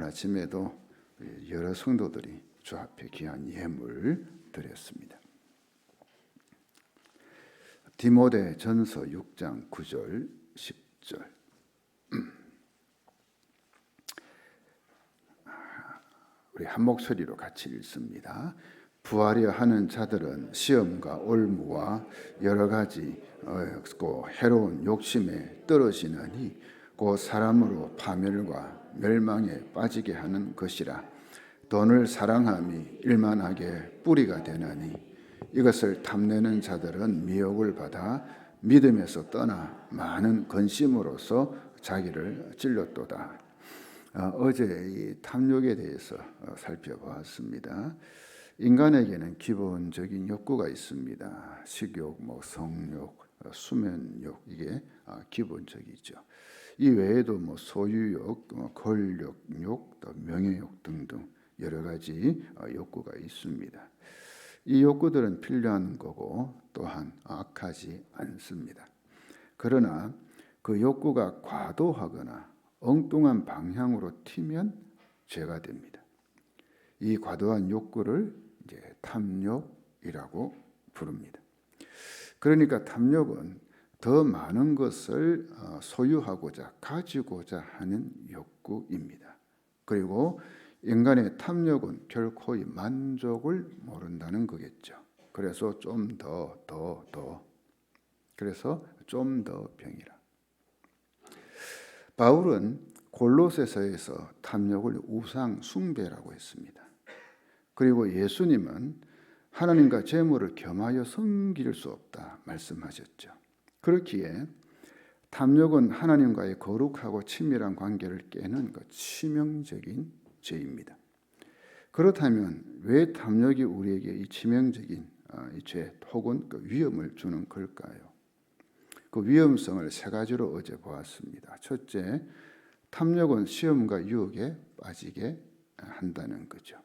아침에도 여러 성도들이 주 앞에 귀한 예물 드렸습니다. 디모데 전서 6장 9절 10절. 우리 한 목소리로 같이 읽습니다. 부하려 하는 자들은 시험과 올무와 여러 가지 없고 해로운 욕심에 떨어지느니 곧 사람으로 파멸과 멸망에 빠지게 하는 것이라. 돈을 사랑함이 일만하게 뿌리가 되나니 이것을 탐내는 자들은 미혹을 받아 믿음에서 떠나 많은 근심으로써 자기를 찔렀도다. 어제 이 탐욕에 대해서 살펴보았습니다. 인간에게는 기본적인 욕구가 있습니다. 식욕, 성욕, 수면욕, 이게 기본적이죠. 이 외에도 소유욕, 권력욕, 또 명예욕 등등 여러 가지 욕구가 있습니다. 이 욕구들은 필요한 거고 또한 악하지 않습니다. 그러나 그 욕구가 과도하거나 엉뚱한 방향으로 튀면 죄가 됩니다. 이 과도한 욕구를 이제 탐욕이라고 부릅니다. 그러니까 탐욕은 더 많은 것을 소유하고자 가지고자 하는 욕구입니다. 그리고 인간의 탐욕은 결코 만족을 모른다는 거겠죠. 그래서 좀 더 그래서 좀 더 병이라. 바울은 골로새서에서 탐욕을 우상 숭배라고 했습니다. 그리고 예수님은 하나님과 재물을 겸하여 섬길 수 없다 말씀하셨죠. 그렇기에 탐욕은 하나님과의 거룩하고 친밀한 관계를 깨는 치명적인 죄입니다. 그렇다면 왜 탐욕이 우리에게 이 치명적인 이 죄 혹은 위험을 주는 걸까요? 그 위험성을 세 가지로 어제 보았습니다. 첫째, 탐욕은 시험과 유혹에 빠지게 한다는 거죠.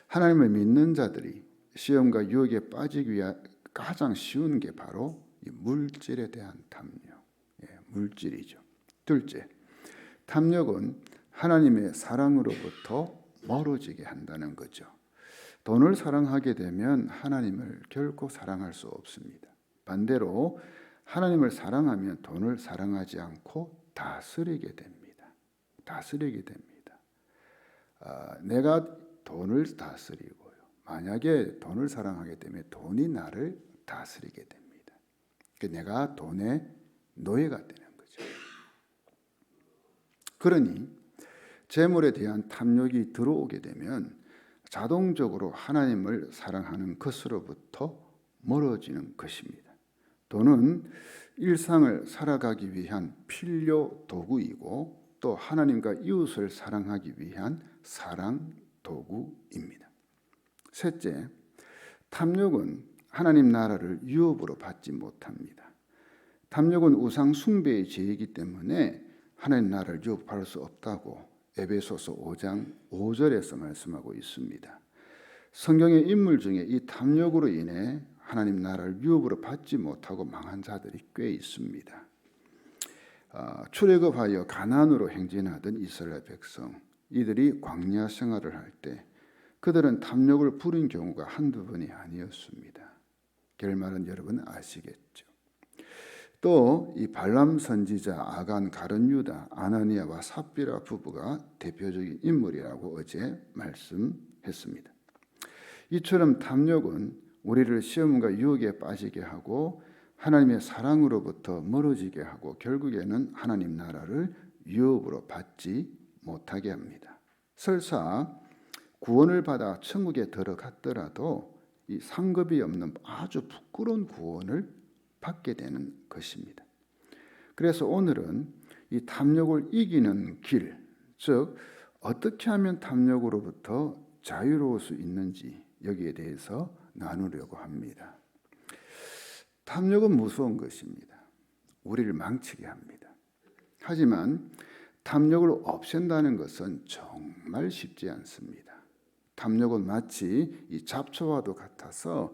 하나님을 믿는 자들이 시험과 유혹에 빠지기 위한 가장 쉬운 게 바로 이 물질에 대한 탐욕, 물질이죠. 둘째, 탐욕은 하나님의 사랑으로부터 멀어지게 한다는 거죠. 돈을 사랑하게 되면 하나님을 결코 사랑할 수 없습니다. 반대로 하나님을 사랑하면 돈을 사랑하지 않고 다스리게 됩니다. 다스리게 됩니다. 내가 돈을 다스리고요. 만약에 돈을 사랑하게 되면 돈이 나를 다스리게 됩니다. 내가 돈의 노예가 되는 거죠. 그러니 재물에 대한 탐욕이 들어오게 되면 자동적으로 하나님을 사랑하는 것으로부터 멀어지는 것입니다. 돈은 일상을 살아가기 위한 필요 도구이고 또 하나님과 이웃을 사랑하기 위한 사랑 도구입니다. 셋째, 탐욕은 하나님 나라를 유업으로 받지 못합니다. 탐욕은 우상 숭배의 죄이기 때문에 하나님 나라를 유업할 수 없다고 에베소서 5장 5절에서 말씀하고 있습니다. 성경의 인물 중에 이 탐욕으로 인해 하나님 나라를 유업으로 받지 못하고 망한 자들이 꽤 있습니다. 출애굽하여 가나안으로 행진하던 이스라엘 백성, 이들이 광야 생활을 할 때 그들은 탐욕을 부린 경우가 한두 번이 아니었습니다. 결말은 여러분 아시겠죠. 또 이 발람 선지자, 아간, 가룟 유다, 아나니아와 삽비라 부부가 대표적인 인물이라고 어제 말씀했습니다. 이처럼 탐욕은 우리를 시험과 유혹에 빠지게 하고 하나님의 사랑으로부터 멀어지게 하고 결국에는 하나님 나라를 유업으로 받지 못하게 합니다. 설사 구원을 받아 천국에 들어갔더라도 이 상급이 없는 아주 부끄러운 구원을 받게 되는 것입니다. 그래서 오늘은 이 탐욕을 이기는 길, 즉 어떻게 하면 탐욕으로부터 자유로울 수 있는지 여기에 대해서 나누려고 합니다. 탐욕은 무서운 것입니다. 우리를 망치게 합니다. 하지만 탐욕을 없앤다는 것은 정말 쉽지 않습니다. 탐욕은 마치 이 잡초와도 같아서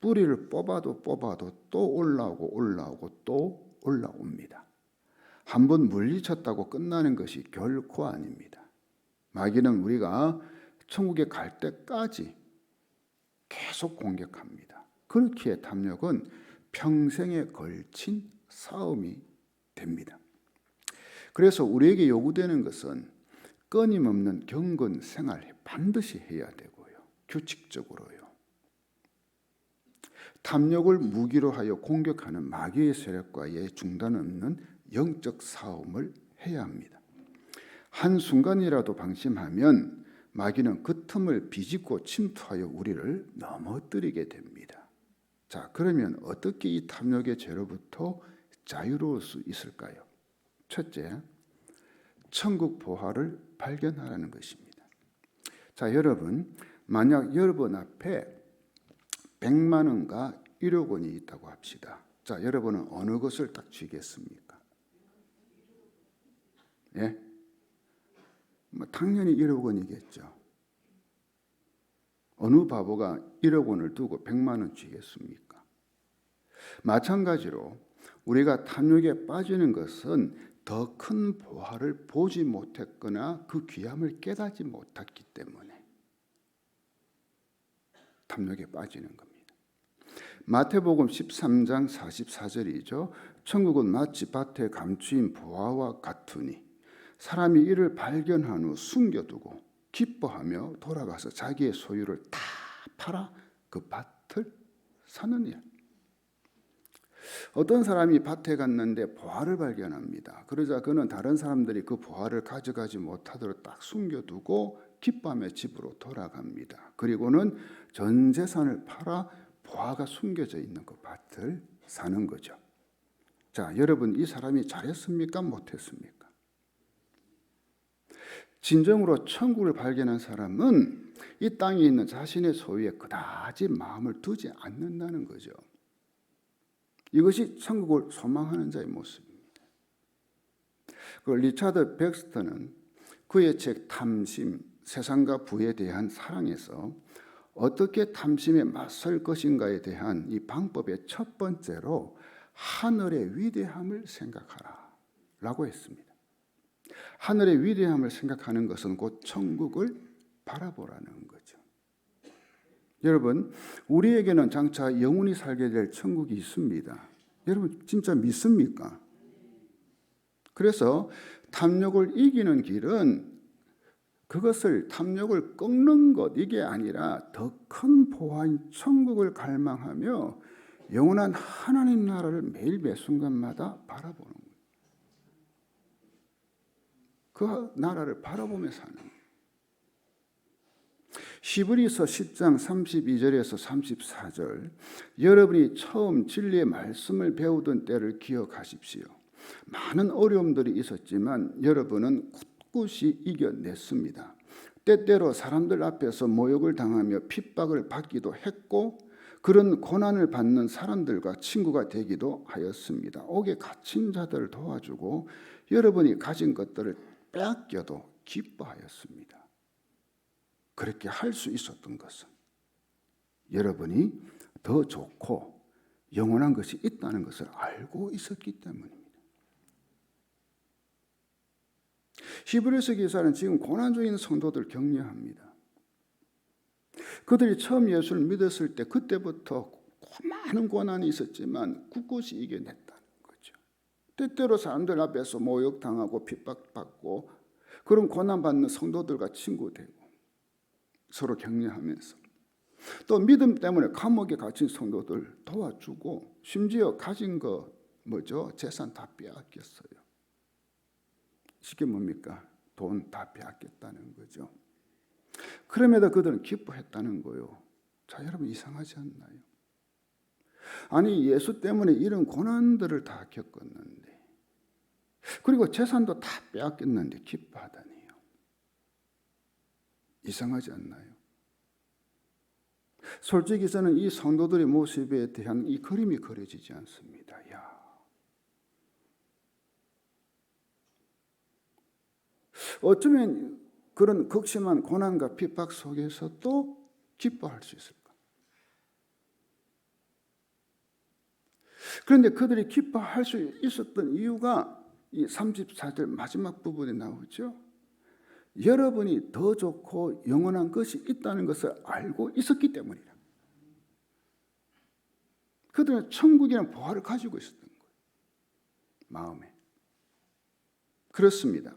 뿌리를 뽑아도 또 올라오고 또 올라옵니다. 한번 물리쳤다고 끝나는 것이 결코 아닙니다. 마귀는 우리가 천국에 갈 때까지 계속 공격합니다. 그렇기에 탐욕은 평생에 걸친 싸움이 됩니다. 그래서 우리에게 요구되는 것은 끊임없는 경건 생활 반드시 해야 되고요. 규칙적으로요. 탐욕을 무기로 하여 공격하는 마귀의 세력과의 중단 없는 영적 싸움을 해야 합니다. 한순간이라도 방심하면 마귀는 그 틈을 비집고 침투하여 우리를 넘어뜨리게 됩니다. 자, 그러면 어떻게 이 탐욕의 죄로부터 자유로울 수 있을까요? 첫째, 천국 보화를 발견하라는 것입니다. 자, 여러분, 만약 여러분 앞에 100만 원과 1억 원이 있다고 합시다. 자, 여러분은 어느 것을 딱 쥐겠습니까? 예? 당연히 1억 원이겠죠. 어느 바보가 1억 원을 두고 100만 원 쥐겠습니까? 마찬가지로 우리가 탐욕에 빠지는 것은 더 큰 보화를 보지 못했거나 그 귀함을 깨닫지 못했기 때문에 탐욕에 빠지는 겁니다. 마태복음 13장 44절이죠. 천국은 마치 밭에 감추인 보화와 같으니 사람이 이를 발견한 후 숨겨두고 기뻐하며 돌아가서 자기의 소유를 다 팔아 그 밭을 사느니라. 어떤 사람이 밭에 갔는데 보화를 발견합니다. 그러자 그는 다른 사람들이 그 보화를 가져가지 못하도록 딱 숨겨두고 기뻐하며 집으로 돌아갑니다. 그리고는 전 재산을 팔아 보화가 숨겨져 있는 그 밭을 사는 거죠. 자, 여러분, 이 사람이 잘했습니까? 못했습니까? 진정으로 천국을 발견한 사람은 이 땅에 있는 자신의 소유에 그다지 마음을 두지 않는다는 거죠. 이것이 천국을 소망하는 자의 모습입니다. 그 리차드 백스터는 그의 책 탐심, 세상과 부에 대한 사랑에서 어떻게 탐심에 맞설 것인가에 대한 이 방법의 첫 번째로 하늘의 위대함을 생각하라 라고 했습니다. 하늘의 위대함을 생각하는 것은 곧 천국을 바라보라는 거죠. 여러분, 우리에게는 장차 영원히 살게 될 천국이 있습니다. 여러분, 진짜 믿습니까? 그래서 탐욕을 이기는 길은 그것을 탐욕을 꺾는 것, 이게 아니라 더 큰 보화인 천국을 갈망하며 영원한 하나님 나라를 매일 매 순간마다 바라보는 거예요. 그 나라를 바라보며 사는 거예요. 히브리서 10장 32절에서 34절, 여러분이 처음 진리의 말씀을 배우던 때를 기억하십시오. 많은 어려움들이 있었지만 여러분은 굳굳이 이겨냈습니다. 때때로 사람들 앞에서 모욕을 당하며 핍박을 받기도 했고 그런 고난을 받는 사람들과 친구가 되기도 하였습니다. 옥에 갇힌 자들을 도와주고 여러분이 가진 것들을 빼앗겨도 기뻐하였습니다. 그렇게 할 수 있었던 것은 여러분이 더 좋고 영원한 것이 있다는 것을 알고 있었기 때문입니다. 히브리서 기사는 지금 고난 중인 성도들 격려합니다. 그들이 처음 예수를 믿었을 때 그때부터 많은 고난이 있었지만 굳굳이 이겨냈다는 거죠. 때때로 사람들 앞에서 모욕당하고 핍박받고 그런 고난받는 성도들과 친구되고 서로 격려하면서 또 믿음 때문에 감옥에 갇힌 성도들 도와주고 심지어 가진 거 재산 다 빼앗겼어요. 쉽게 뭡니까? 돈 다 빼앗겼다는 거죠. 그럼에도 그들은 기뻐했다는 거요. 자, 여러분 이상하지 않나요? 아니, 예수 때문에 이런 고난들을 다 겪었는데 그리고 재산도 다 빼앗겼는데 기뻐하다니요. 이상하지 않나요? 솔직히 저는 이 성도들의 모습에 대한 이 그림이 그려지지 않습니다. 야, 어쩌면 그런 극심한 고난과 핍박 속에서도 기뻐할 수 있을까? 그런데 그들이 기뻐할 수 있었던 이유가 이 34절 마지막 부분에 나오죠. 여러분이 더 좋고 영원한 것이 있다는 것을 알고 있었기 때문이라. 그들은 천국이라는 보화를 가지고 있었던 거예요. 마음에. 그렇습니다.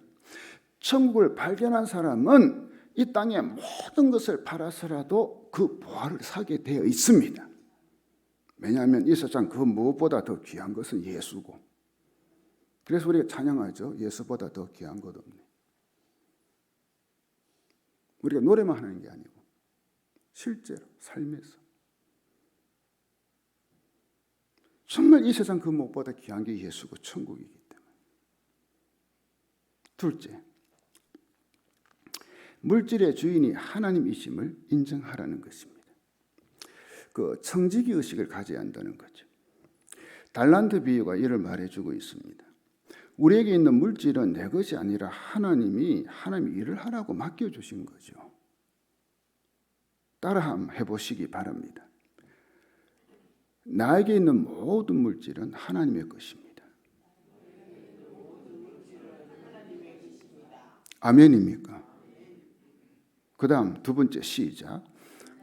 천국을 발견한 사람은 이 땅의 모든 것을 팔아서라도 그 보화를 사게 되어 있습니다. 왜냐하면 이 세상 그 무엇보다 더 귀한 것은 예수고, 그래서 우리가 찬양하죠. 예수보다 더 귀한 것 없네. 우리가 노래만 하는 게 아니고 실제로 삶에서 정말 이 세상 그 무엇보다 귀한 게 예수고 천국이기 때문에. 둘째, 물질의 주인이 하나님이심을 인정하라는 것입니다. 그 청지기 의식을 가져야 한다는 거죠. 달란트 비유가 이를 말해주고 있습니다. 우리에게 있는 물질은 내 것이 아니라 하나님이 일을 하라고 맡겨주신 거죠. 따라 한번 해보시기 바랍니다. 나에게 있는 모든 물질은 하나님의 것입니다. 아멘입니까? 그 다음 두 번째 시작.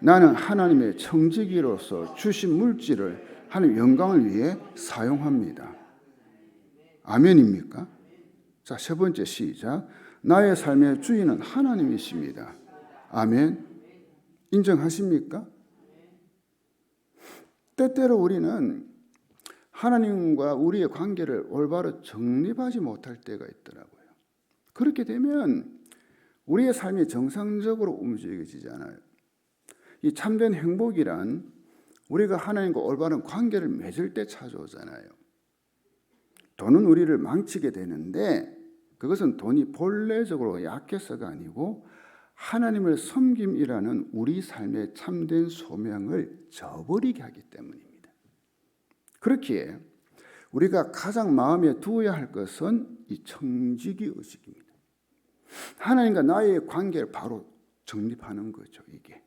나는 하나님의 청지기로서 주신 물질을 하나님 영광을 위해 사용합니다. 아멘입니까? 자, 세 번째 시작. 나의 삶의 주인은 하나님이십니다. 아멘. 인정하십니까? 때때로 우리는 하나님과 우리의 관계를 올바로 정립하지 못할 때가 있더라고요. 그렇게 되면 우리의 삶이 정상적으로 움직여지지 않아요. 이 참된 행복이란 우리가 하나님과 올바른 관계를 맺을 때 찾아오잖아요. 돈은 우리를 망치게 되는데 그것은 돈이 본래적으로 약해서가 아니고 하나님을 섬김이라는 우리 삶의 참된 소명을 저버리게 하기 때문입니다. 그렇기에 우리가 가장 마음에 두어야 할 것은 이 청지기 의식입니다. 하나님과 나의 관계를 바로 정립하는 거죠. 이게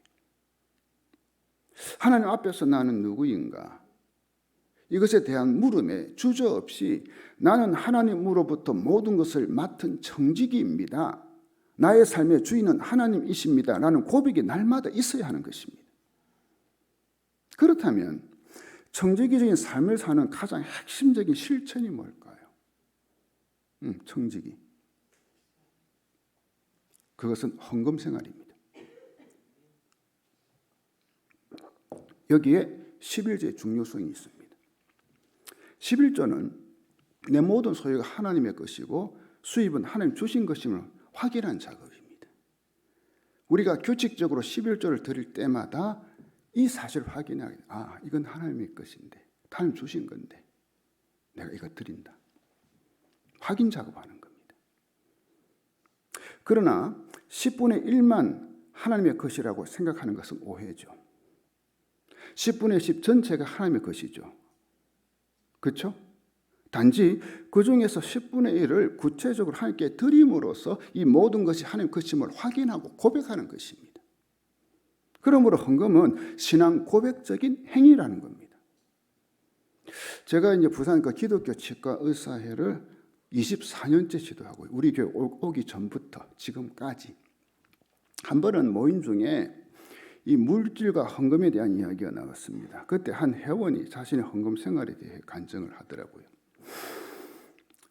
하나님 앞에서 나는 누구인가? 이것에 대한 물음에 주저없이 나는 하나님으로부터 모든 것을 맡은 청지기입니다. 나의 삶의 주인은 하나님이십니다. 라는 고백이 날마다 있어야 하는 것입니다. 그렇다면 청지기적인 삶을 사는 가장 핵심적인 실천이 뭘까요? 청지기. 그것은 헌금 생활입니다. 여기에 11조의 중요성이 있습니다. 11조는 내 모든 소유가 하나님의 것이고 수입은 하나님 주신 것임을 확인한 작업입니다. 우리가 규칙적으로 11조를 드릴 때마다 이 사실을 확인하게, 이건 하나님의 것인데, 하나님 주신 건데 내가 이거 드린다. 확인 작업하는 겁니다. 그러나 10분의 1만 하나님의 것이라고 생각하는 것은 오해죠. 10분의 10 전체가 하나님의 것이죠. 그렇죠? 단지 그 중에서 10분의 1을 구체적으로 하나님께 드림으로써 이 모든 것이 하나님 것임을 확인하고 고백하는 것입니다. 그러므로 헌금은 신앙 고백적인 행위라는 겁니다. 제가 이제 부산 기독교 치과 의사회를 24년째 지도하고 우리 교회 오기 전부터 지금까지 한 번은 모임 중에 이 물질과 헌금에 대한 이야기가 나왔습니다. 그때 한 회원이 자신의 헌금 생활에 대해 간증을 하더라고요.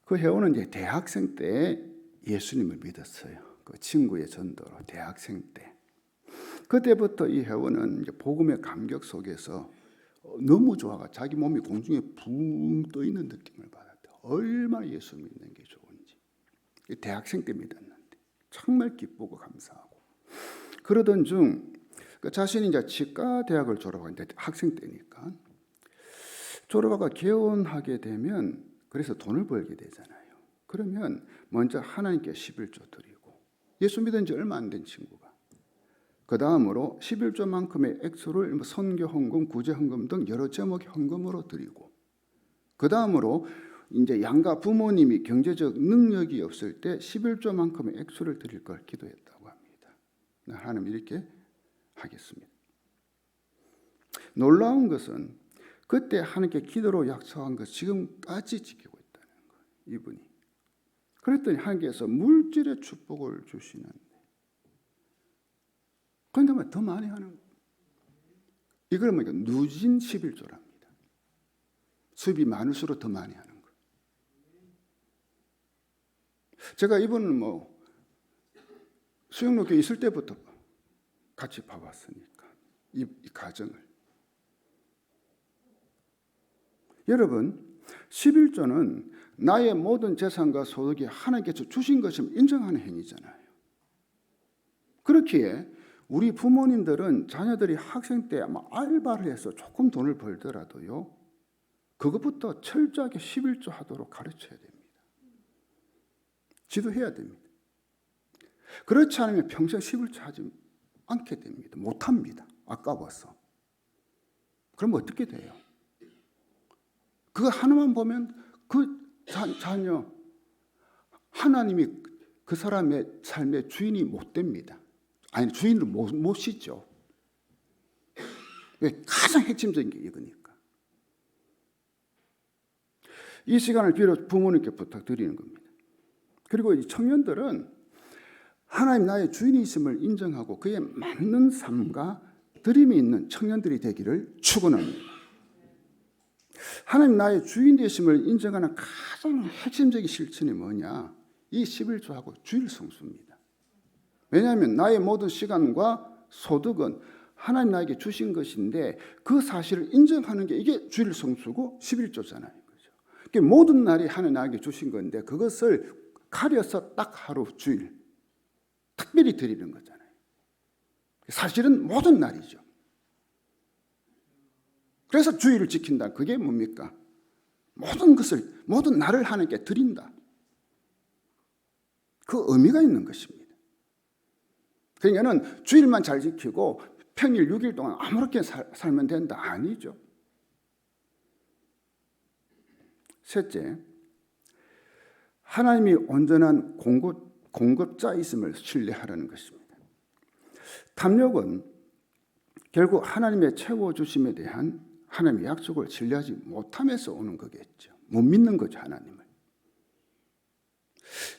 그 회원은 이제 대학생 때 예수님을 믿었어요. 그 친구의 전도로 대학생 때. 그때부터 이 회원은 이제 복음의 감격 속에서 너무 좋아가 자기 몸이 공중에 붕 떠 있는 느낌을 받았대요. 얼마나 예수 믿는 게 좋은지. 대학생 때 믿었는데 정말 기쁘고 감사하고. 그러던 중 자신이 이제 치과 대학을 졸업하는데 학생 때니까 졸업하고 개원하게 되면 그래서 돈을 벌게 되잖아요. 그러면 먼저 하나님께 11조 드리고 예수 믿은 지 얼마 안 된 친구가 그 다음으로 11조만큼의 액수를 선교 헌금, 구제 헌금 등 여러 제목의 헌금으로 드리고 그 다음으로 이제 양가 부모님이 경제적 능력이 없을 때 11조만큼의 액수를 드릴 걸 기도했다고 합니다. 하나님 이렇게 하겠습니다. 놀라운 것은 그때 하나님께 기도로 약속한 것 지금까지 지키고 있다는 거예요. 이분이. 그랬더니 하나님께서 물질의 축복을 주시는데, 그런데 더 많이 하는 거예요. 이걸 뭐니까 누진 11조랍니다. 수입이 많을수록 더 많이 하는 거예요. 제가 이분은 수영록교에 있을 때부터 같이 봐왔으니까 이 가정을. 여러분, 11조는 나의 모든 재산과 소득이 하나님께서 주신 것을 인정하는 행위잖아요. 그렇기에 우리 부모님들은 자녀들이 학생 때 아마 알바를 해서 조금 돈을 벌더라도요, 그것부터 철저하게 11조 하도록 가르쳐야 됩니다. 지도해야 됩니다. 그렇지 않으면 평생 11조 하지 않게 됩니다. 못합니다. 아까워서. 그럼 어떻게 돼요? 그거 하나만 보면 그 자녀, 하나님이 그 사람의 삶의 주인이 못 됩니다. 아니, 주인을 못 씻죠. 왜? 가장 핵심적인 게 이거니까. 이 시간을 빌어 부모님께 부탁드리는 겁니다. 그리고 이 청년들은 하나님 나의 주인이심을 인정하고 그에 맞는 삶과 드림이 있는 청년들이 되기를 축원합니다. 하나님 나의 주인 되심을 인정하는 가장 핵심적인 실천이 뭐냐? 이 11조하고 주일 성수입니다. 왜냐하면 나의 모든 시간과 소득은 하나님 나에게 주신 것인데 그 사실을 인정하는 게 이게 주일 성수고 11조잖아요. 그렇죠? 그러니까 모든 날이 하나님 나에게 주신 건데 그것을 가려서 딱 하루 주일 특별히 드리는 거잖아요. 사실은 모든 날이죠. 그래서 주일을 지킨다. 그게 뭡니까? 모든 날을 하나님께 드린다. 그 의미가 있는 것입니다. 그러니까는 주일만 잘 지키고 평일 6일 동안 아무렇게 살면 된다. 아니죠. 셋째, 하나님이 온전한 공급자이심을 신뢰하라는 것입니다. 탐욕은 결국 하나님의 채워주심에 대한 하나님의 약속을 신뢰하지 못함에서 오는 거겠죠. 못 믿는 거죠, 하나님을.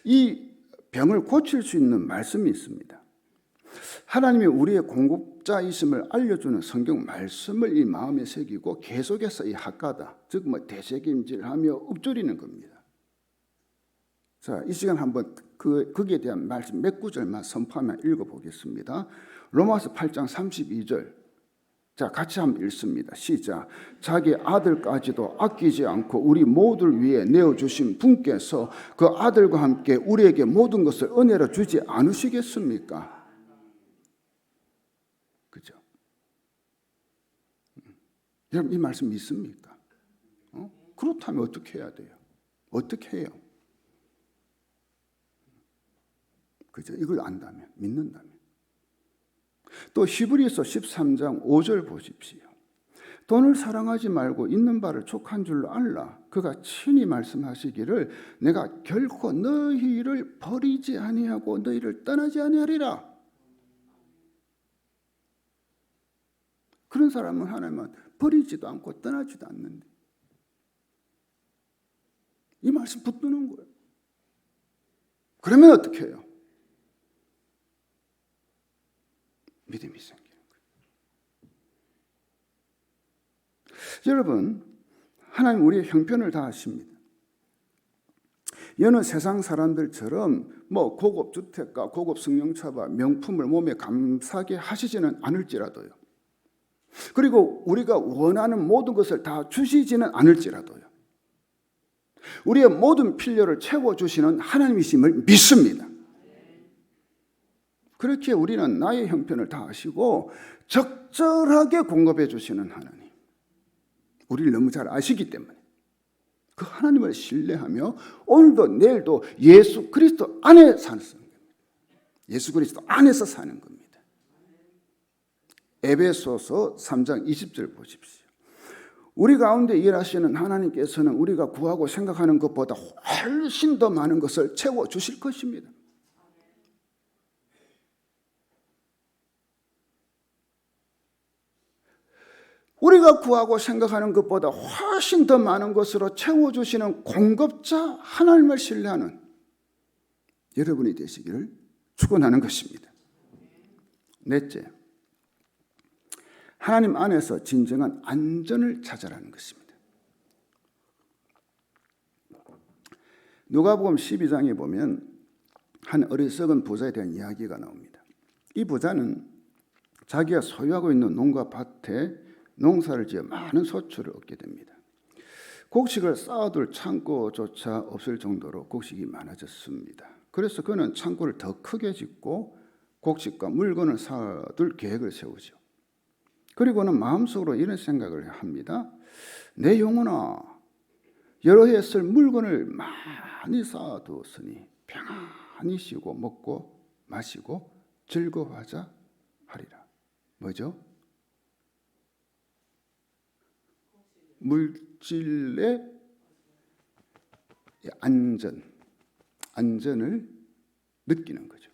이 병을 고칠 수 있는 말씀이 있습니다. 하나님이 우리의 공급자이심을 알려주는 성경 말씀을 이 마음에 새기고 계속해서 이 학가다, 즉 대책임질하며 읊조리는 겁니다. 자, 이 시간 한번 거기에 대한 말씀 몇 구절만 선포하며 읽어보겠습니다. 로마서 8장 32절. 자, 같이 한번 읽습니다. 시작. 자기 아들까지도 아끼지 않고 우리 모두를 위해 내어주신 분께서 그 아들과 함께 우리에게 모든 것을 은혜로 주지 않으시겠습니까? 그죠? 여러분, 이 말씀 믿습니까? 그렇다면 어떻게 해야 돼요? 어떻게 해요? 그죠? 이걸 안다면, 믿는다면. 또 히브리서 13장 5절 보십시오. 돈을 사랑하지 말고 있는 바를 족한 줄로 알라. 그가 친히 말씀하시기를 내가 결코 너희를 버리지 아니하고 너희를 떠나지 아니하리라. 그런 사람은 하나님은 버리지도 않고 떠나지도 않는데 이 말씀 붙드는 거예요. 그러면 어떻게 해요? 믿음이 생기는 거예요. 여러분, 하나님 우리의 형편을 다 아십니다. 여느 세상 사람들처럼 고급 주택과 고급 승용차와 명품을 몸에 감싸게 하시지는 않을지라도요. 그리고 우리가 원하는 모든 것을 다 주시지는 않을지라도요. 우리의 모든 필요를 채워주시는 하나님이심을 믿습니다. 그렇게 우리는 나의 형편을 다 아시고 적절하게 공급해 주시는 하나님, 우리를 너무 잘 아시기 때문에 그 하나님을 신뢰하며 오늘도 내일도 예수 그리스도 안에 사는 겁니다. 예수 그리스도 안에서 사는 겁니다. 에베소서 3장 20절 보십시오. 우리 가운데 일하시는 하나님께서는 우리가 구하고 생각하는 것보다 훨씬 더 많은 것을 채워주실 것입니다. 우리가 구하고 생각하는 것보다 훨씬 더 많은 것으로 채워주시는 공급자 하나님을 신뢰하는 여러분이 되시기를 축원하는 것입니다. 넷째, 하나님 안에서 진정한 안전을 찾아라는 것입니다. 누가복음 12장에 보면 한 어리석은 부자에 대한 이야기가 나옵니다. 이 부자는 자기가 소유하고 있는 농가 밭에 농사를 지어 많은 소출을 얻게 됩니다. 곡식을 쌓아둘 창고조차 없을 정도로 곡식이 많아졌습니다. 그래서 그는 창고를 더 크게 짓고 곡식과 물건을 쌓아둘 계획을 세우죠. 그리고는 마음속으로 이런 생각을 합니다. 내 영혼아, 여러 해 쓸 물건을 많이 쌓아두었으니 평안히 쉬고 먹고 마시고 즐거워하자 하리라. 뭐죠? 물질의 안전을 느끼는 거죠.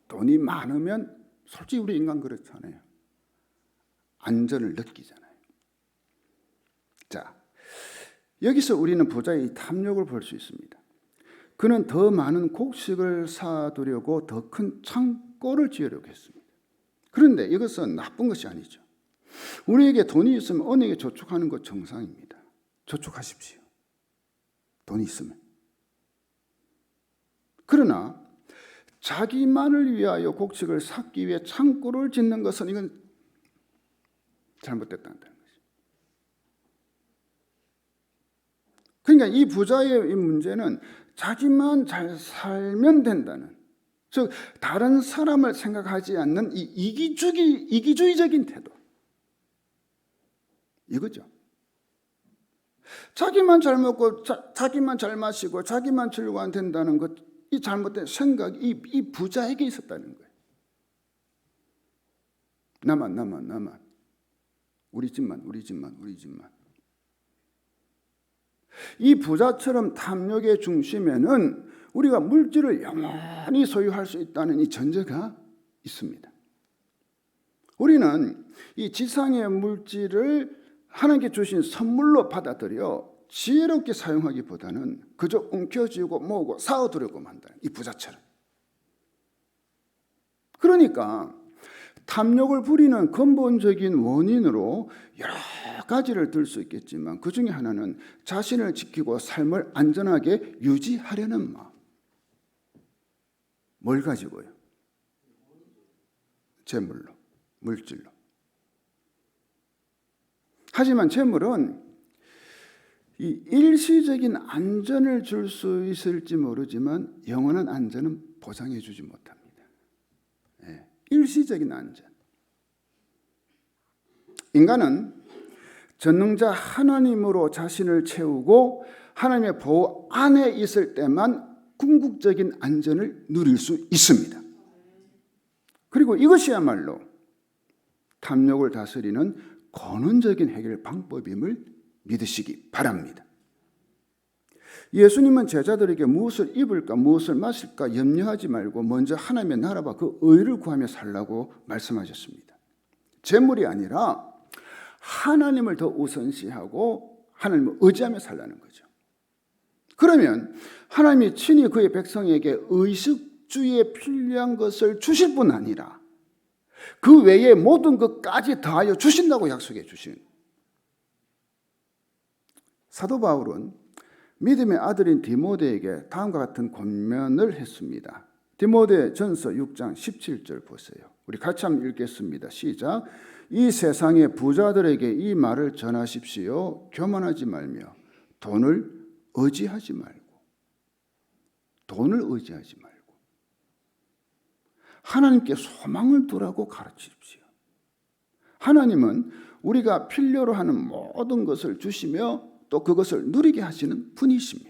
돈이 많으면 솔직히 우리 인간 그렇잖아요. 안전을 느끼잖아요. 자, 여기서 우리는 부자의 탐욕을 볼 수 있습니다. 그는 더 많은 곡식을 사두려고 더 큰 창고를 지으려고 했습니다. 그런데 이것은 나쁜 것이 아니죠. 우리에게 돈이 있으면 은행에 저축하는 것 정상입니다. 저축하십시오. 돈이 있으면. 그러나 자기만을 위하여 곡식을 샀기 위해 창고를 짓는 것은 이건 잘못됐다는 거죠. 그러니까 이 부자의 문제는 자기만 잘 살면 된다는, 즉 다른 사람을 생각하지 않는 이 이기주의적인 태도, 이거죠. 자기만 잘 먹고 자기만 잘 마시고 자기만 즐거워하면 된다는 것, 이 잘못된 생각이 이 부자에게 있었다는 거예요. 나만 우리 집만. 이 부자처럼 탐욕의 중심에는 우리가 물질을 영원히 소유할 수 있다는 이 전제가 있습니다. 우리는 이 지상의 물질을 하나님께 주신 선물로 받아들여 지혜롭게 사용하기보다는 그저 움켜쥐고 모으고 쌓아두려고 한다. 이 부자처럼. 그러니까 탐욕을 부리는 근본적인 원인으로 여러 가지를 들 수 있겠지만 그 중에 하나는 자신을 지키고 삶을 안전하게 유지하려는 마음. 뭘 가지고요? 재물로, 물질로. 하지만 재물은 이 일시적인 안전을 줄 수 있을지 모르지만 영원한 안전은 보장해 주지 못합니다. 일시적인 안전. 인간은 전능자 하나님으로 자신을 채우고 하나님의 보호 안에 있을 때만 궁극적인 안전을 누릴 수 있습니다. 그리고 이것이야말로 탐욕을 다스리는 근원적인 해결 방법임을 믿으시기 바랍니다. 예수님은 제자들에게 무엇을 입을까 무엇을 마실까 염려하지 말고 먼저 하나님의 나라와 그 의를 구하며 살라고 말씀하셨습니다. 재물이 아니라 하나님을 더 우선시하고 하나님을 의지하며 살라는 거죠. 그러면 하나님이 친히 그의 백성에게 의식주의에 필요한 것을 주실 뿐 아니라 그 외에 모든 것까지 더하여 주신다고 약속해 주신, 사도 바울은 믿음의 아들인 디모데에게 다음과 같은 권면을 했습니다. 디모데 전서 6장 17절 보세요. 우리 같이 한번 읽겠습니다. 시작. 이 세상의 부자들에게 이 말을 전하십시오. 교만하지 말며 돈을 의지하지 말고 하나님께 소망을 두라고 가르치십시오. 하나님은 우리가 필요로 하는 모든 것을 주시며 또 그것을 누리게 하시는 분이십니다.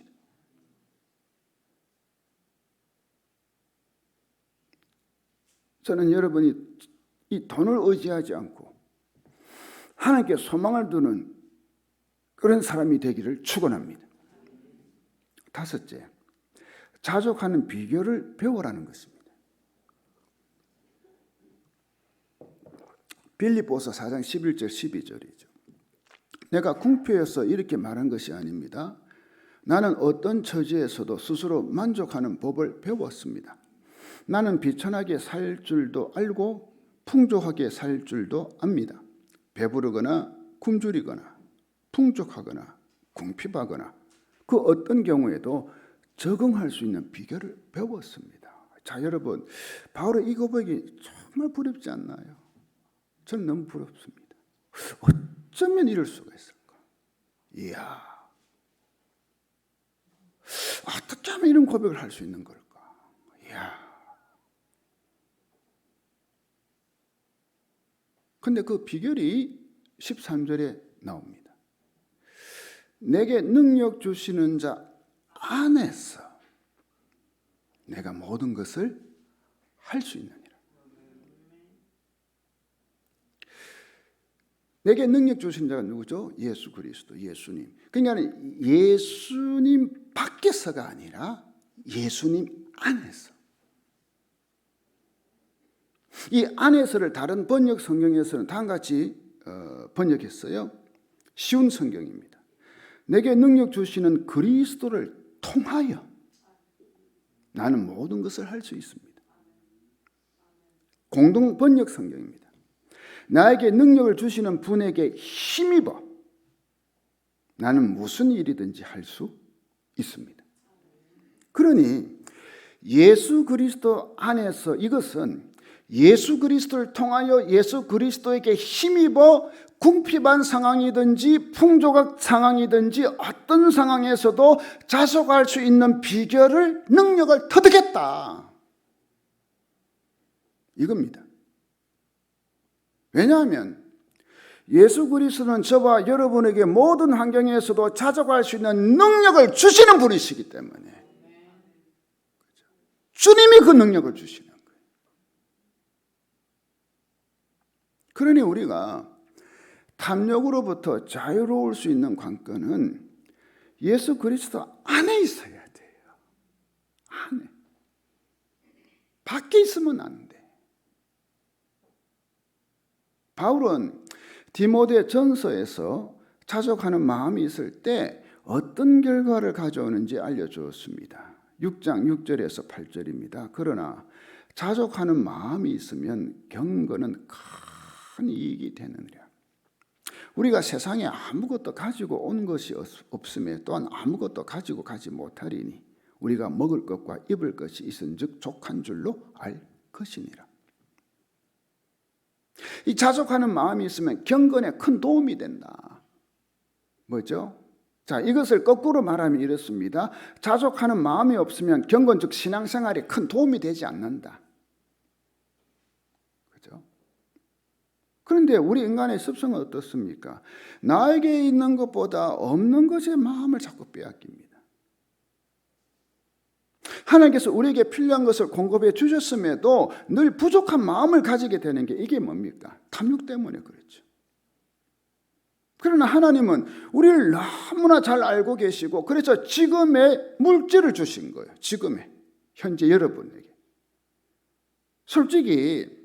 저는 여러분이 이 돈을 의지하지 않고 하나님께 소망을 두는 그런 사람이 되기를 축원합니다. 다섯째, 자족하는 비결을 배우라는 것입니다. 빌립보서 4장 11절 12절이죠. 내가 궁표에서 이렇게 말한 것이 아닙니다. 나는 어떤 처지에서도 스스로 만족하는 법을 배웠습니다. 나는 비천하게 살 줄도 알고 풍족하게 살 줄도 압니다. 배부르거나 굶주리거나 풍족하거나 궁핍하거나 그 어떤 경우에도 적응할 수 있는 비결을 배웠습니다. 자, 여러분, 바울의 이 고백이 정말 부럽지 않나요? 저는 너무 부럽습니다. 어쩌면 이럴 수가 있을까? 이야, 어떻게 하면 이런 고백을 할 수 있는 걸까? 이야. 근데 그 비결이 13절에 나옵니다. 내게 능력 주시는 자 안에서 내가 모든 것을 할 수 있느니라. 내게 능력 주신 자가 누구죠? 예수 그리스도, 예수님. 그러니까 예수님 밖에서가 아니라 예수님 안에서. 이 안에서를 다른 번역 성경에서는 다음과 같이 번역했어요. 쉬운 성경입니다. 내게 능력 주시는 그리스도를 통하여 나는 모든 것을 할 수 있습니다. 공동 번역 성경입니다. 나에게 능력을 주시는 분에게 힘입어 나는 무슨 일이든지 할 수 있습니다. 그러니 예수 그리스도 안에서 이것은 예수 그리스도를 통하여 예수 그리스도에게 힘입어 궁핍한 상황이든지 풍족한 상황이든지 어떤 상황에서도 자속할 수 있는 비결을 능력을 터득했다. 이겁니다. 왜냐하면 예수 그리스도는 저와 여러분에게 모든 환경에서도 자족할 수 있는 능력을 주시는 분이시기 때문에 주님이 그 능력을 주시는 거예요. 그러니 우리가 탐욕으로부터 자유로울 수 있는 관건은 예수 그리스도 안에 있어야 돼요. 안에. 밖에 있으면 안 돼. 바울은 디모데 전서에서 자족하는 마음이 있을 때 어떤 결과를 가져오는지 알려주었습니다. 6장 6절에서 8절입니다. 그러나 자족하는 마음이 있으면 경건은 큰 이익이 되느니라. 우리가 세상에 아무것도 가지고 온 것이 없음에 또한 아무것도 가지고 가지 못하리니 우리가 먹을 것과 입을 것이 있은즉 족한 줄로 알 것이니라. 이 자족하는 마음이 있으면 경건에 큰 도움이 된다. 뭐죠? 자, 이것을 거꾸로 말하면 이렇습니다. 자족하는 마음이 없으면 경건 즉 신앙생활에 큰 도움이 되지 않는다. 그죠? 그런데 우리 인간의 습성은 어떻습니까? 나에게 있는 것보다 없는 것에 마음을 자꾸 빼앗깁니다. 하나님께서 우리에게 필요한 것을 공급해 주셨음에도 늘 부족한 마음을 가지게 되는 게 이게 뭡니까? 탐욕 때문에 그렇죠. 그러나 하나님은 우리를 너무나 잘 알고 계시고 그래서 지금의 물질을 주신 거예요. 지금의 현재 여러분에게. 솔직히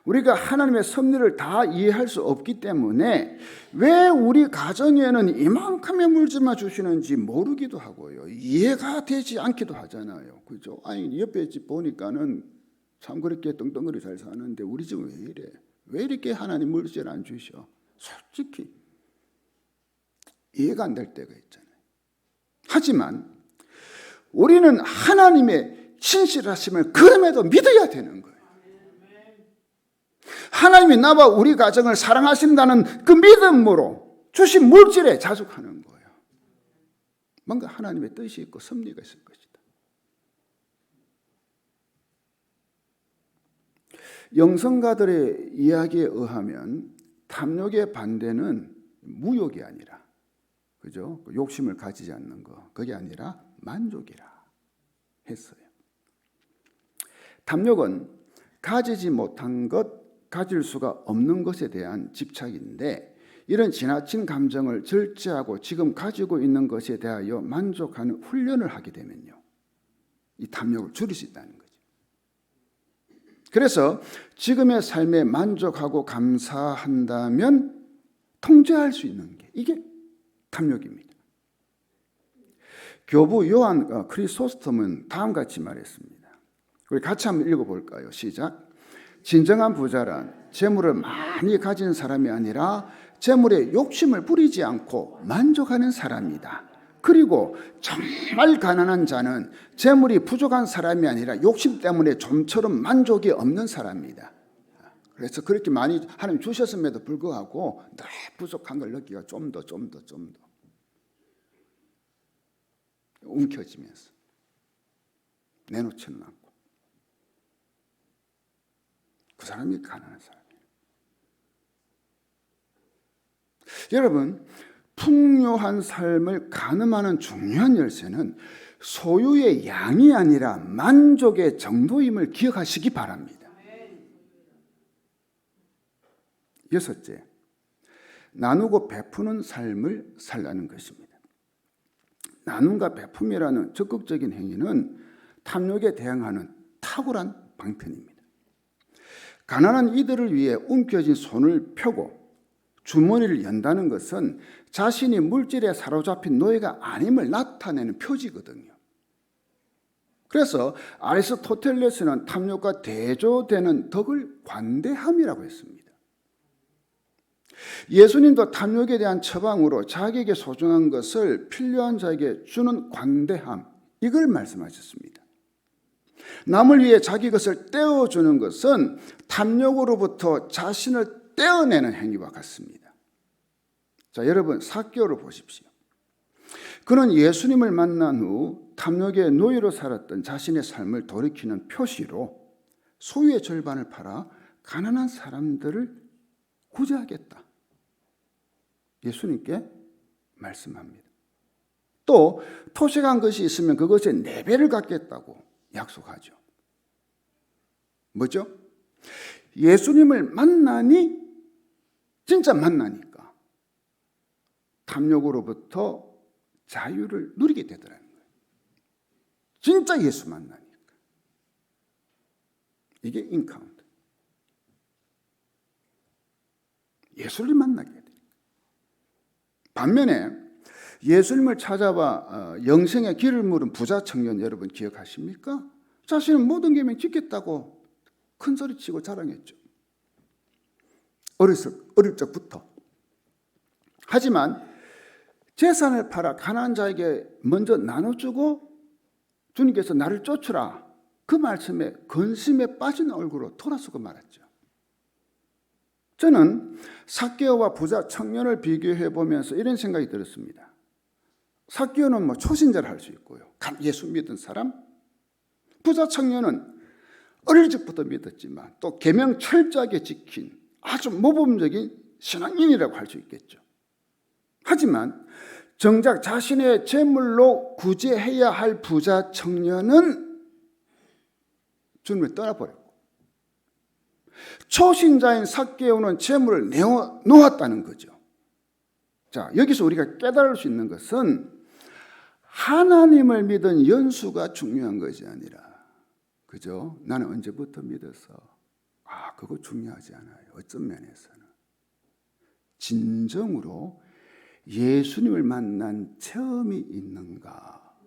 우리가 하나님의 섭리를 다 이해할 수 없기 때문에 왜 우리 가정에는 이만큼의 물질만 주시는지 모르기도 하고요. 이해가 되지 않기도 하잖아요. 그죠? 아니, 옆에 집 보니까는 참 그렇게 떵떵거리 잘 사는데 우리 집은 왜 이래? 왜 이렇게 하나님 물질 안 주셔? 솔직히 이해가 안 될 때가 있잖아요. 하지만 우리는 하나님의 신실하심을 그럼에도 믿어야 되는 거예요. 하나님이 나와 우리 가정을 사랑하신다는 그 믿음으로 주신 물질에 자족하는 거예요. 뭔가 하나님의 뜻이 있고 섭리가 있을 것이다. 영성가들의 이야기에 의하면 탐욕의 반대는 무욕이 아니라, 그죠? 욕심을 가지지 않는 거, 그게 아니라 만족이라 했어요. 탐욕은 가지지 못한 것, 가질 수가 없는 것에 대한 집착인데 이런 지나친 감정을 절제하고 지금 가지고 있는 것에 대하여 만족하는 훈련을 하게 되면요, 이 탐욕을 줄일 수 있다는 거죠. 그래서 지금의 삶에 만족하고 감사한다면 통제할 수 있는 게 이게 탐욕입니다. 교부 요한 크리소스톰은 다음과 같이 말했습니다. 우리 같이 한번 읽어볼까요? 시작. 진정한 부자란 재물을 많이 가진 사람이 아니라 재물에 욕심을 부리지 않고 만족하는 사람이다. 그리고 정말 가난한 자는 재물이 부족한 사람이 아니라 욕심 때문에 좀처럼 만족이 없는 사람이다. 그래서 그렇게 많이 하나님 주셨음에도 불구하고 늘 부족한 걸 느끼가 좀 더 움켜쥐면서 내놓지는 않고, 그 사람이 가난한 사람이에요. 여러분, 풍요한 삶을 가늠하는 중요한 열쇠는 소유의 양이 아니라 만족의 정도임을 기억하시기 바랍니다. 여섯째, 나누고 베푸는 삶을 살라는 것입니다. 나눔과 베품이라는 적극적인 행위는 탐욕에 대항하는 탁월한 방편입니다. 가난한 이들을 위해 움켜진 손을 펴고 주머니를 연다는 것은 자신이 물질에 사로잡힌 노예가 아님을 나타내는 표지거든요. 그래서 아리스토텔레스는 탐욕과 대조되는 덕을 관대함이라고 했습니다. 예수님도 탐욕에 대한 처방으로 자기에게 소중한 것을 필요한 자에게 주는 관대함, 이걸 말씀하셨습니다. 남을 위해 자기 것을 떼어주는 것은 탐욕으로부터 자신을 떼어내는 행위와 같습니다. 자, 여러분, 삭개오를 보십시오. 그는 예수님을 만난 후 탐욕의 노예로 살았던 자신의 삶을 돌이키는 표시로 소유의 절반을 팔아 가난한 사람들을 구제하겠다, 예수님께 말씀합니다. 또 토색한 것이 있으면 그것의 4배를 갚겠다고 약속하죠. 뭐죠? 예수님을 만나니, 진짜 만나니까 탐욕으로부터 자유를 누리게 되더라는 거예요. 진짜 예수 만나니까. 이게 인카운트. 예수를 만나게 돼요. 반면에 예수님을 찾아와 영생의 길을 물은 부자 청년, 여러분 기억하십니까? 자신은 모든 계명 지켰다고 큰소리치고 자랑했죠. 어릴 적부터. 하지만 재산을 팔아 가난한 자에게 먼저 나눠주고 주님께서 나를 쫓으라, 그 말씀에 근심에 빠진 얼굴로 돌아서고 말았죠. 저는 삭개오와 부자 청년을 비교해 보면서 이런 생각이 들었습니다. 삭개오는 초신자를 할 수 있고요, 예수 믿은 사람. 부자 청년은 어릴 적부터 믿었지만 또 계명 철저하게 지킨 아주 모범적인 신앙인이라고 할 수 있겠죠. 하지만 정작 자신의 재물로 구제해야 할 부자 청년은 주님을 떠나버렸고, 초신자인 삭개오는 재물을 내어놓았다는 거죠. 자, 여기서 우리가 깨달을 수 있는 것은 하나님을 믿은 연수가 중요한 것이 아니라, 그죠? 나는 언제부터 믿어서 그거 중요하지 않아요. 어떤 면에서는 진정으로 예수님을 만난 체험이 있는가,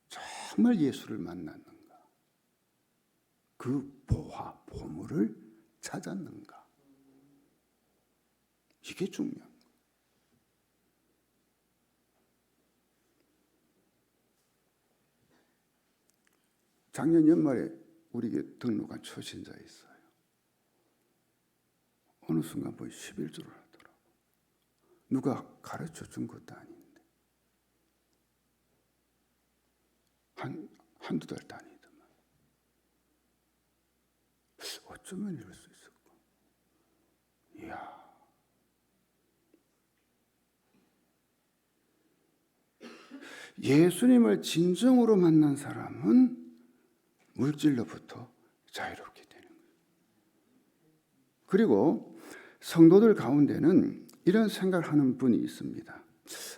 정말 예수를 만났는가, 그 보물을 찾았는가, 이게 중요한 거예요. 작년 연말에 우리에게 등록한 초신자 있어요. 어느 순간 11조를 하더라고. 누가 가르쳐 준 것도 아닌데 한두 달 다니더만. 어쩌면 이럴 수 있을까? 이야. 예수님을 진정으로 만난 사람은 물질로부터 자유롭게 되는 거예요. 그리고 성도들 가운데는 이런 생각을 하는 분이 있습니다.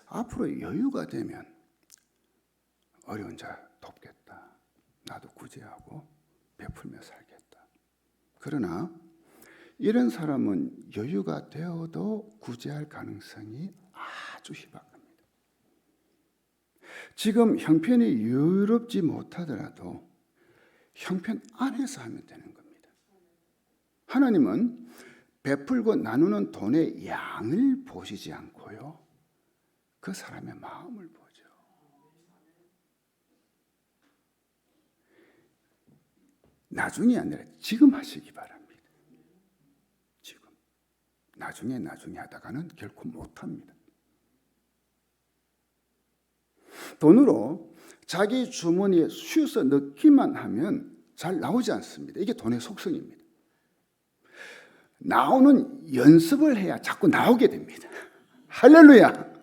앞으로 여유가 되면 어려운 자 돕겠다, 나도 구제하고 베풀며 살겠다. 그러나 이런 사람은 여유가 되어도 구제할 가능성이 아주 희박합니다. 지금 형편이 여유롭지 못하더라도 형편 안에서 하면 되는 겁니다. 하나님은 베풀고 나누는 돈의 양을 보시지 않고요, 그 사람의 마음을 보죠. 나중이 아니라 지금 하시기 바랍니다. 지금. 나중에 하다가는 결코 못합니다. 돈으로 자기 주머니에 쑤서 넣기만 하면 잘 나오지 않습니다. 이게 돈의 속성입니다. 나오는 연습을 해야 자꾸 나오게 됩니다. 할렐루야.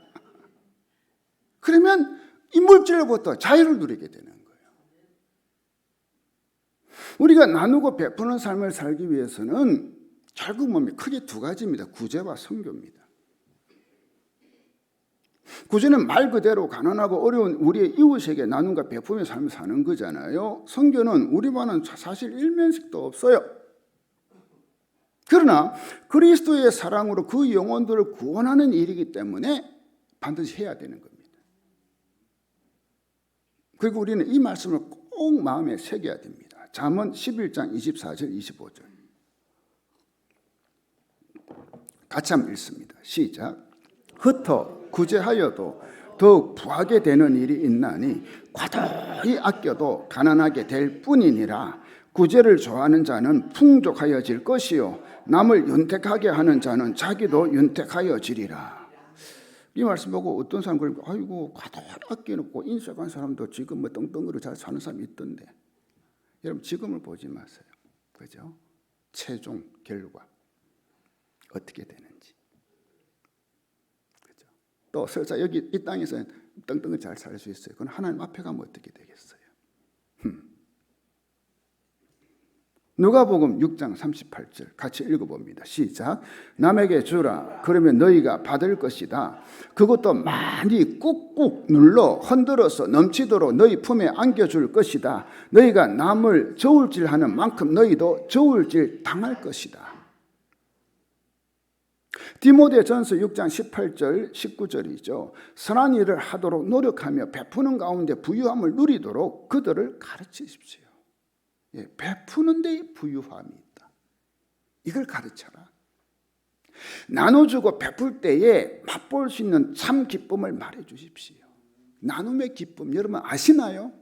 그러면 이 물질로부터 자유를 누리게 되는 거예요. 우리가 나누고 베푸는 삶을 살기 위해서는 결국 뭡니까? 크게 두 가지입니다. 구제와 선교입니다. 구제는 말 그대로 가난하고 어려운 우리의 이웃에게 나눔과 베푸며 삶을 사는 거잖아요. 선교는 우리와는 사실 일면식도 없어요. 그러나 그리스도의 사랑으로 그 영혼들을 구원하는 일이기 때문에 반드시 해야 되는 겁니다. 그리고 우리는 이 말씀을 꼭 마음에 새겨야 됩니다. 잠언 11장 24절 25절 같이 한번 읽습니다. 시작. 흩어 구제하여도 더욱 부하게 되는 일이 있나니 과도히 아껴도 가난하게 될 뿐이니라. 구제를 좋아하는 자는 풍족하여질 것이요 남을 윤택하게 하는 자는 자기도 윤택하여지리라. 이 말씀 보고 어떤 사람 그러니까 아이고 과도히 아껴놓고 인색한 사람도 지금 뭐 떵떵으로 잘 사는 사람이 있던데. 여러분 지금을 보지 마세요. 그죠? 최종 결과 어떻게 되는지. 그죠? 또 설사 여기 이 땅에서 떵떵을 잘 살 수 있어요. 그건 하나님 앞에 가면 어떻게 되겠어요? 누가복음 6장 38절 같이 읽어봅니다. 시작. 남에게 주라. 그러면 너희가 받을 것이다. 그것도 많이 꾹꾹 눌러 흔들어서 넘치도록 너희 품에 안겨줄 것이다. 너희가 남을 저울질하는 만큼 너희도 저울질 당할 것이다. 디모데전서 6장 18절 19절이죠. 선한 일을 하도록 노력하며 베푸는 가운데 부유함을 누리도록 그들을 가르치십시오. 예, 베푸는 데 부유함이 있다. 이걸 가르쳐라. 나눠주고 베풀 때에 맛볼 수 있는 참 기쁨을 말해 주십시오. 나눔의 기쁨 여러분 아시나요?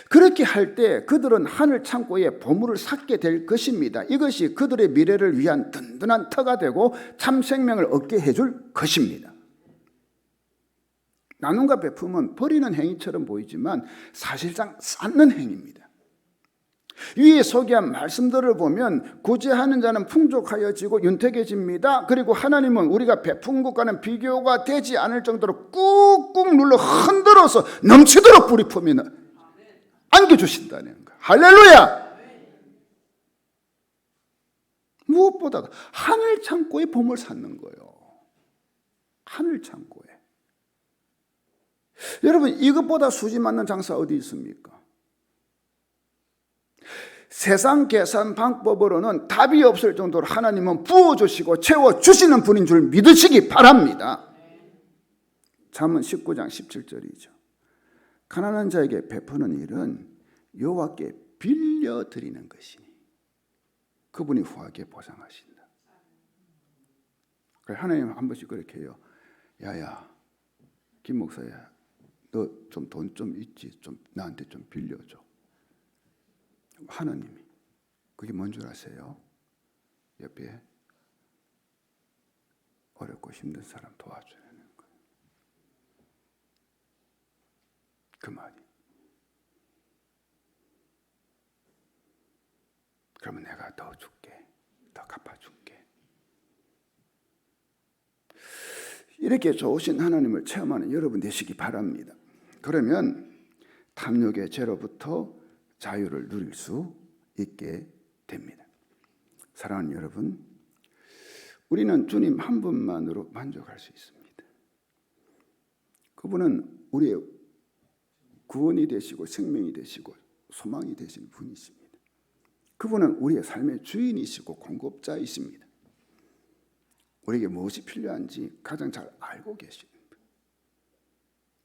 그렇게 할 때 그들은 하늘 창고에 보물을 쌓게 될 것입니다. 이것이 그들의 미래를 위한 든든한 터가 되고 참 생명을 얻게 해줄 것입니다. 나눔과 베품은 버리는 행위처럼 보이지만 사실상 쌓는 행위입니다. 위에 소개한 말씀들을 보면 구제하는 자는 풍족하여지고 윤택해집니다. 그리고 하나님은 우리가 베푼 것과는 비교가 되지 않을 정도로 꾹꾹 눌러 흔들어서 넘치도록 뿌리 품면 안겨주신다는 거예요. 할렐루야! 무엇보다 하늘 창고에 보물 쌓는 거예요. 하늘 창고에. 여러분 이것보다 수지 맞는 장사 어디 있습니까? 세상 계산 방법으로는 답이 없을 정도로 하나님은 부어주시고 채워주시는 분인 줄 믿으시기 바랍니다. 잠언 19장 17절이죠. 가난한 자에게 베푸는 일은 여호와께 빌려드리는 것이니 그분이 후하게 보상하신다. 하나님 한 번씩 그렇게 해요. 야야 김 목사야 너 좀 돈 좀 있지? 좀 나한테 좀 빌려줘. 하나님이 그게 뭔 줄 아세요? 옆에 어렵고 힘든 사람 도와주는 거예요. 그 말이. 그러면 내가 더 줄게. 더 갚아줄게. 이렇게 좋으신 하나님을 체험하는 여러분 되시기 바랍니다. 그러면 탐욕의 죄로부터 자유를 누릴 수 있게 됩니다. 사랑하는 여러분, 우리는 주님 한 분만으로 만족할 수 있습니다. 그분은 우리의 구원이 되시고 생명이 되시고 소망이 되신 분이십니다. 그분은 우리의 삶의 주인이시고 공급자이십니다. 우리에게 무엇이 필요한지 가장 잘 알고 계십니다.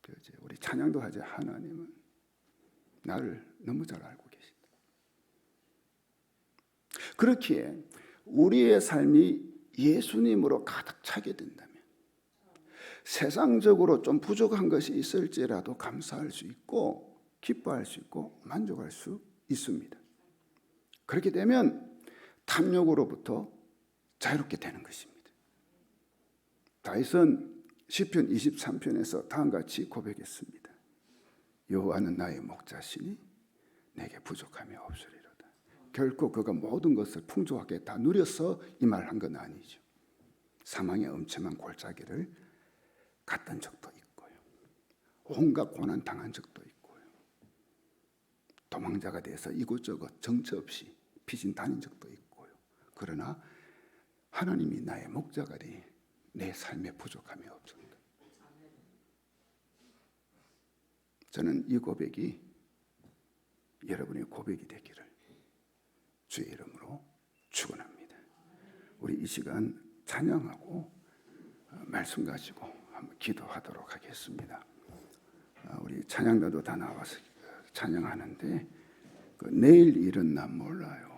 그렇지. 우리 찬양도 하지. 하나님은 나를 너무 잘 알고 계신다. 그렇기에 우리의 삶이 예수님으로 가득 차게 된다면 세상적으로 좀 부족한 것이 있을지라도 감사할 수 있고 기뻐할 수 있고 만족할 수 있습니다. 그렇게 되면 탐욕으로부터 자유롭게 되는 것입니다. 다윗은 시편 23편에서 다음과 같이 고백했습니다. 여호와는 나의 목자시니 내게 부족함이 없으리로다. 결코 그가 모든 것을 풍족하게 다 누려서 이 말을 한 건 아니죠. 사망의 엄청난 골짜기를 갔던 적도 있고요. 온갖 고난 당한 적도 있고요. 도망자가 돼서 이곳저곳 정처 없이 피신 다닌 적도 있고요. 그러나 하나님이 나의 목자가니 내 삶에 부족함이 없습니다. 저는 이 고백이 여러분의 고백이 되기를 주의 이름으로 축원합니다. 우리 이 시간 찬양하고 말씀 가지고 한번 기도하도록 하겠습니다. 우리 찬양가도 다 나와서 찬양하는데 내일 일은 난 몰라요.